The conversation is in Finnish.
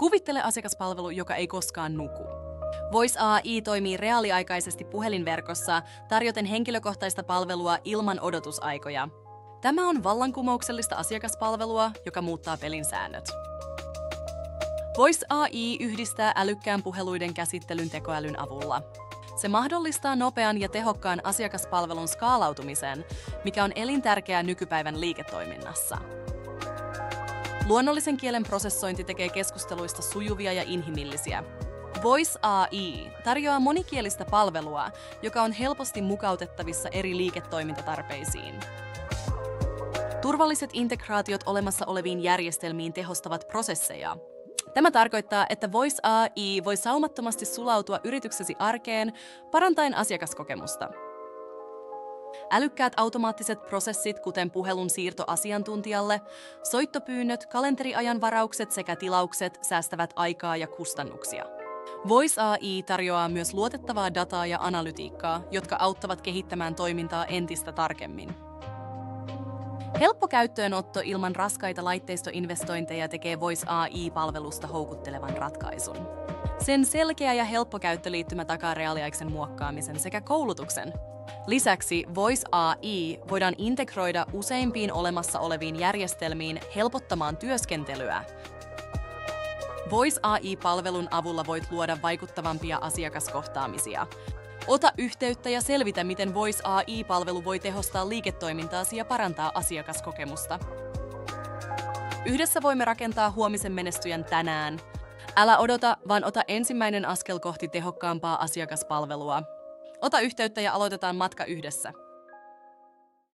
Kuvittele asiakaspalvelu, joka ei koskaan nuku. Voice AI toimii reaaliaikaisesti puhelinverkossa, tarjoten henkilökohtaista palvelua ilman odotusaikoja. Tämä on vallankumouksellista asiakaspalvelua, joka muuttaa pelin säännöt. Voice AI yhdistää älykkään puheluiden käsittelyn tekoälyn avulla. Se mahdollistaa nopean ja tehokkaan asiakaspalvelun skaalautumisen, mikä on elintärkeää nykypäivän liiketoiminnassa. Luonnollisen kielen prosessointi tekee keskusteluista sujuvia ja inhimillisiä. Voice AI tarjoaa monikielistä palvelua, joka on helposti mukautettavissa eri liiketoimintatarpeisiin. Turvalliset integraatiot olemassa oleviin järjestelmiin tehostavat prosesseja. Tämä tarkoittaa, että Voice AI voi saumattomasti sulautua yrityksesi arkeen, parantaen asiakaskokemusta. Älykkäät automaattiset prosessit, kuten puhelun siirto asiantuntijalle, soittopyynnöt, kalenteriajan varaukset sekä tilaukset säästävät aikaa ja kustannuksia. Voice AI tarjoaa myös luotettavaa dataa ja analytiikkaa, jotka auttavat kehittämään toimintaa entistä tarkemmin. Helppo käyttöönotto ilman raskaita laitteistoinvestointeja tekee Voice AI-palvelusta houkuttelevan ratkaisun. Sen selkeä ja helppo käyttöliittymä takaa reaaliaikaisen muokkaamisen sekä koulutuksen. Lisäksi Voice AI voidaan integroida useimpiin olemassa oleviin järjestelmiin helpottamaan työskentelyä. Voice AI-palvelun avulla voit luoda vaikuttavampia asiakaskohtaamisia. Ota yhteyttä ja selvitä, miten Voice AI-palvelu voi tehostaa liiketoimintaasi ja parantaa asiakaskokemusta. Yhdessä voimme rakentaa huomisen menestyjän tänään. Älä odota, vaan ota ensimmäinen askel kohti tehokkaampaa asiakaspalvelua. Ota yhteyttä ja aloitetaan matka yhdessä.